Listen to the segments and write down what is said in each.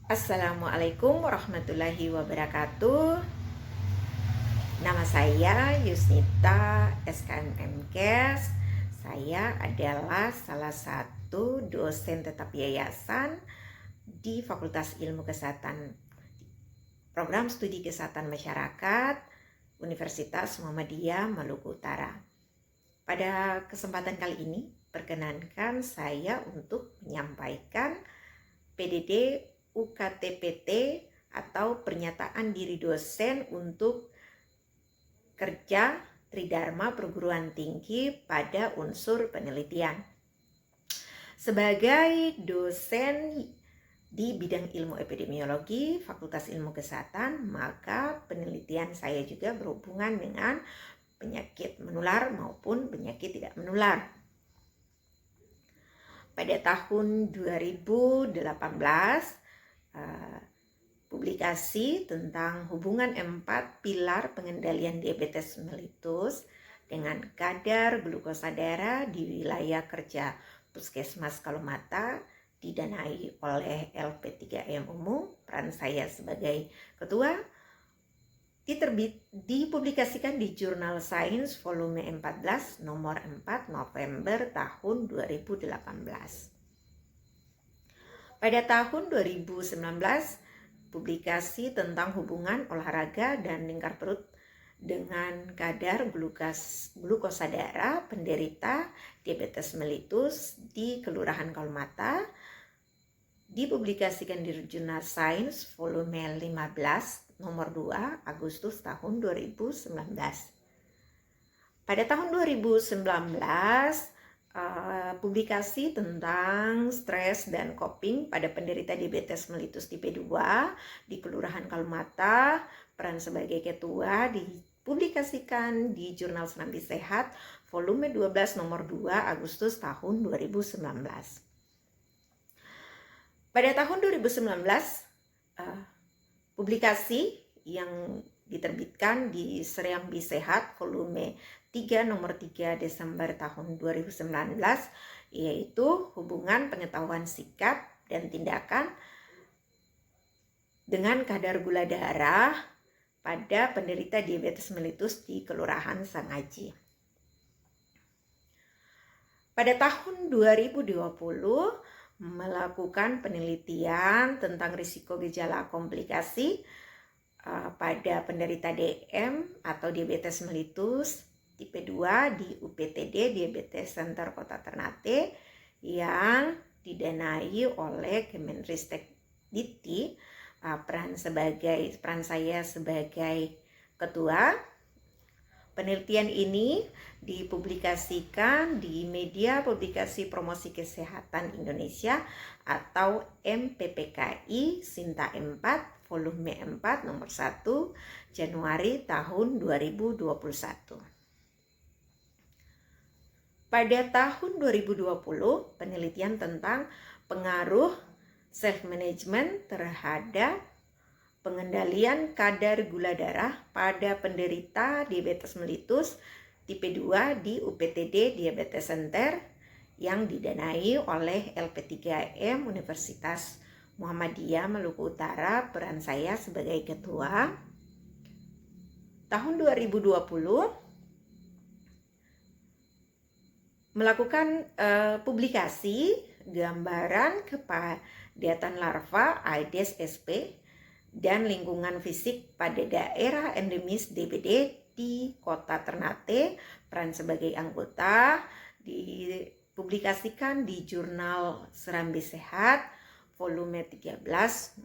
Assalamualaikum warahmatullahi wabarakatuh. Nama saya Yusnita SKMMKes. Saya adalah salah satu dosen tetap yayasan di Fakultas Ilmu Kesehatan Program Studi Kesehatan Masyarakat Universitas Muhammadiyah Maluku Utara. Pada kesempatan kali ini, perkenankan saya untuk menyampaikan PDD UKTPT atau pernyataan diri dosen untuk kerja Tridharma Perguruan Tinggi pada unsur penelitian. Sebagai dosen di bidang ilmu epidemiologi Fakultas Ilmu Kesehatan, maka penelitian saya juga berhubungan dengan penyakit menular maupun penyakit tidak menular. Pada tahun 2018, publikasi tentang hubungan 4 pilar pengendalian diabetes mellitus dengan kadar glukosa darah di wilayah kerja Puskesmas Kalumata didanai oleh LP3M Umum, peran saya sebagai ketua, dipublikasikan di Jurnal Science volume 14 nomor 4 November tahun 2018. Pada tahun 2019, publikasi tentang hubungan olahraga dan lingkar perut dengan kadar glukosa darah penderita diabetes mellitus di Kelurahan Kalumata dipublikasikan di Jurnal Science volume 15 nomor 2 Agustus tahun 2019. Pada tahun 2019, publikasi tentang stres dan coping pada penderita diabetes mellitus tipe 2 di Kelurahan Kalumata, peran sebagai ketua, dipublikasikan di Jurnal Serambi Sehat volume 12 nomor 2 Agustus tahun 2019. Pada tahun 2019, publikasi yang diterbitkan di Serambi Sehat volume 3 nomor 3 Desember tahun 2019, yaitu hubungan pengetahuan sikap dan tindakan dengan kadar gula darah pada penderita diabetes mellitus di Kelurahan Sangaji. Pada tahun 2020, melakukan penelitian tentang risiko gejala komplikasi pada penderita DM atau diabetes mellitus tipe 2 di UPTD Diabetes Center Kota Ternate yang didanai oleh Kemenristek Dikti. Peran saya sebagai ketua. Penelitian ini dipublikasikan di Media Publikasi Promosi Kesehatan Indonesia atau MPPKI Sinta 4 volume 4 nomor 1 Januari tahun 2021. Pada tahun 2020, penelitian tentang pengaruh self-management terhadap pengendalian kadar gula darah pada penderita diabetes mellitus tipe 2 di UPTD Diabetes Center yang didanai oleh LP3M Universitas Muhammadiyah Maluku Utara, peran saya sebagai ketua. Tahun 2020 melakukan publikasi gambaran kepadatan larva Aedes aegypti dan lingkungan fisik pada daerah endemis DBD di Kota Ternate, peran sebagai anggota, dipublikasikan di Jurnal Serambi Sehat volume 13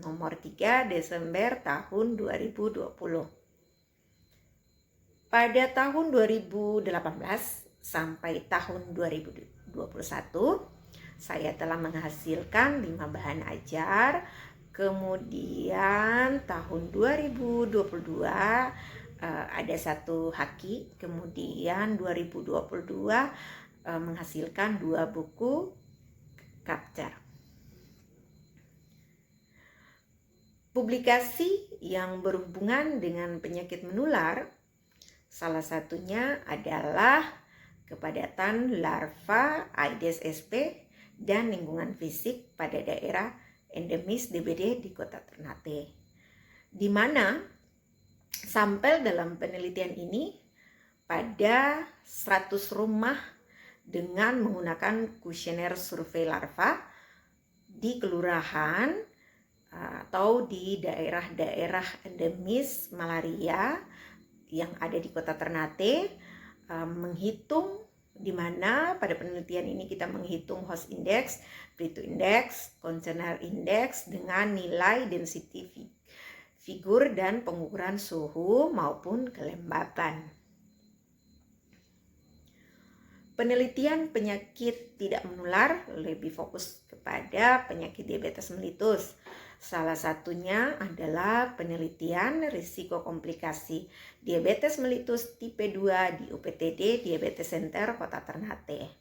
nomor 3 Desember tahun 2020. Pada tahun 2018 sampai tahun 2021, saya telah menghasilkan 5 bahan ajar. Kemudian tahun 2022 ada 1 haki. Kemudian 2022 menghasilkan 2 buku kapcer. Publikasi yang berhubungan dengan penyakit menular, salah satunya adalah kepadatan larva Aedes aegypti dan lingkungan fisik pada daerah endemis DBD di Kota Ternate, di mana sampel dalam penelitian ini pada 100 rumah dengan menggunakan kuesioner survei larva di kelurahan atau di daerah-daerah endemis malaria yang ada di Kota Ternate, menghitung, di mana pada penelitian ini kita menghitung host index, Pareto index, container index dengan nilai density figur dan pengukuran suhu maupun kelembapan. Penelitian penyakit tidak menular lebih fokus kepada penyakit diabetes mellitus. Salah satunya adalah penelitian risiko komplikasi diabetes mellitus tipe 2 di UPTD Diabetes Center Kota Ternate.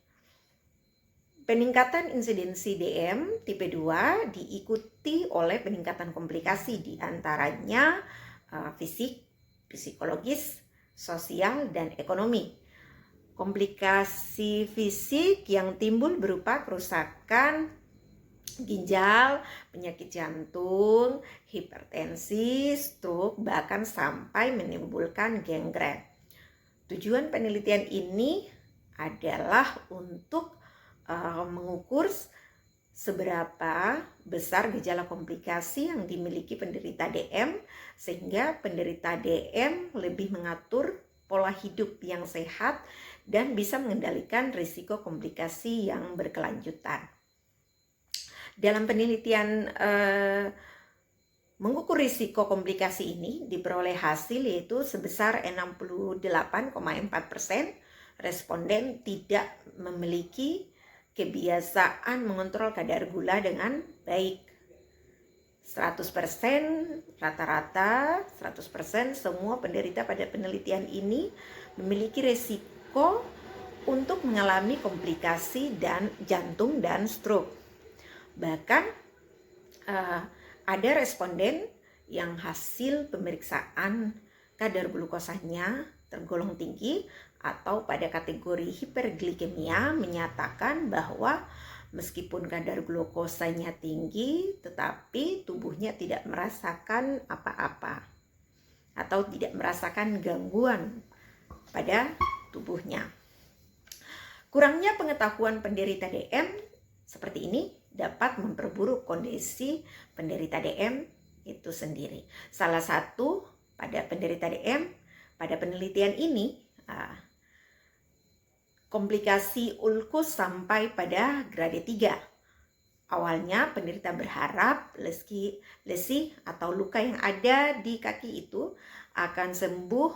Peningkatan insidensi DM tipe 2 diikuti oleh peningkatan komplikasi diantaranya fisik, psikologis, sosial, dan ekonomi. Komplikasi fisik yang timbul berupa kerusakan ginjal, penyakit jantung, hipertensi, stroke, bahkan sampai menimbulkan gangren. Tujuan penelitian ini adalah untuk mengukur seberapa besar gejala komplikasi yang dimiliki penderita DM, sehingga penderita DM lebih mengatur pola hidup yang sehat dan bisa mengendalikan risiko komplikasi yang berkelanjutan. Dalam penelitian mengukur risiko komplikasi ini diperoleh hasil yaitu sebesar 68,4% responden tidak memiliki kebiasaan mengontrol kadar gula dengan baik. 100% rata-rata 100% semua penderita pada penelitian ini memiliki risiko untuk mengalami komplikasi dan jantung dan stroke. Bahkan ada responden yang hasil pemeriksaan kadar glukosanya tergolong tinggi atau pada kategori hiperglikemia menyatakan bahwa meskipun kadar glukosanya tinggi tetapi tubuhnya tidak merasakan apa-apa atau tidak merasakan gangguan pada tubuhnya. Kurangnya pengetahuan penderita DM seperti ini dapat memperburuk kondisi penderita DM itu sendiri. Salah satu pada penderita DM pada penelitian ini komplikasi ulkus sampai pada grade 3. Awalnya penderita berharap lesi atau luka yang ada di kaki itu akan sembuh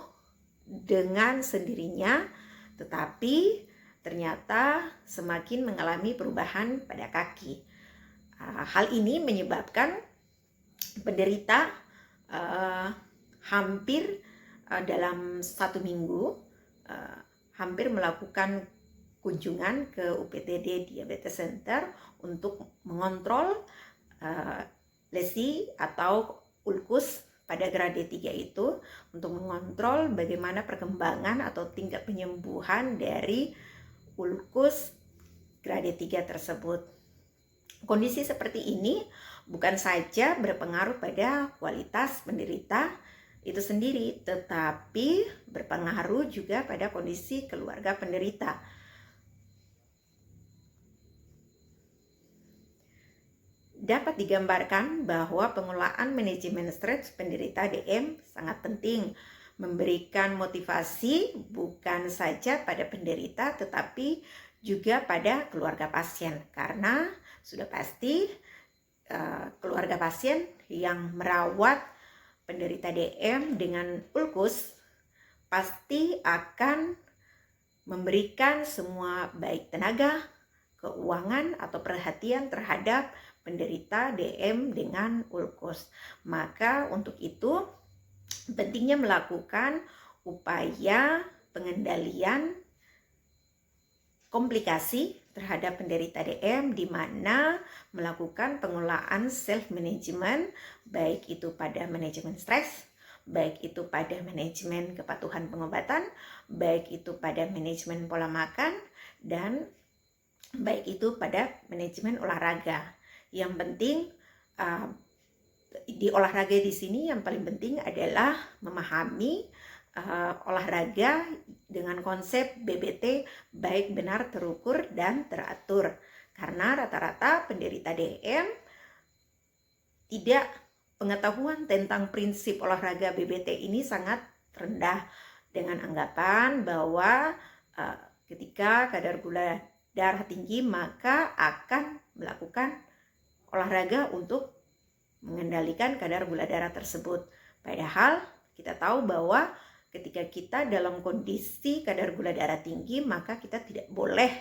dengan sendirinya, tetapi ternyata semakin mengalami perubahan pada kaki. Hal ini menyebabkan penderita hampir dalam 1 minggu hampir melakukan kunjungan ke UPTD Diabetes Center untuk mengontrol lesi atau ulkus pada grade 3 itu, untuk mengontrol bagaimana perkembangan atau tingkat penyembuhan dari ulkus grade 3 tersebut. Kondisi seperti ini bukan saja berpengaruh pada kualitas penderita itu sendiri, tetapi berpengaruh juga pada kondisi keluarga penderita. Dapat digambarkan bahwa pengelolaan manajemen stres penderita DM sangat penting, memberikan motivasi bukan saja pada penderita tetapi juga pada keluarga pasien, karena sudah pasti keluarga pasien yang merawat penderita DM dengan ulkus pasti akan memberikan semua baik tenaga, keuangan atau perhatian terhadap penderita DM dengan ulkus. Maka untuk itu pentingnya melakukan upaya pengendalian komplikasi terhadap penderita DM, di mana melakukan pengelolaan self management, baik itu pada manajemen stres, baik itu pada manajemen kepatuhan pengobatan, baik itu pada manajemen pola makan, dan baik itu pada manajemen olahraga. Yang penting di olahraga di sini yang paling penting adalah memahami olahraga dengan konsep BBT baik, benar, terukur, dan teratur. Karena rata-rata penderita DM tidak pengetahuan tentang prinsip olahraga BBT ini sangat rendah, dengan anggapan bahwa ketika kadar gula darah tinggi maka akan melakukan olahraga untuk mengendalikan kadar gula darah tersebut. Padahal kita tahu bahwa ketika kita dalam kondisi kadar gula darah tinggi, maka kita tidak boleh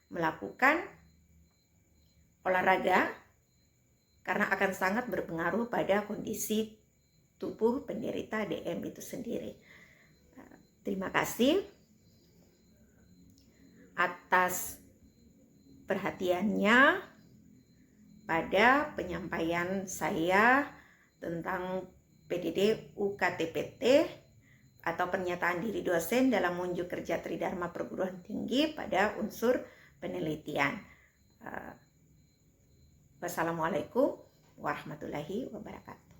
melakukan olahraga karena akan sangat berpengaruh pada kondisi tubuh penderita DM itu sendiri. Terima kasih atas perhatiannya pada penyampaian saya tentang PDD UKTPT atau pernyataan diri dosen dalam unjuk kerja Tridharma Perguruan Tinggi pada unsur penelitian. Wassalamualaikum warahmatullahi wabarakatuh.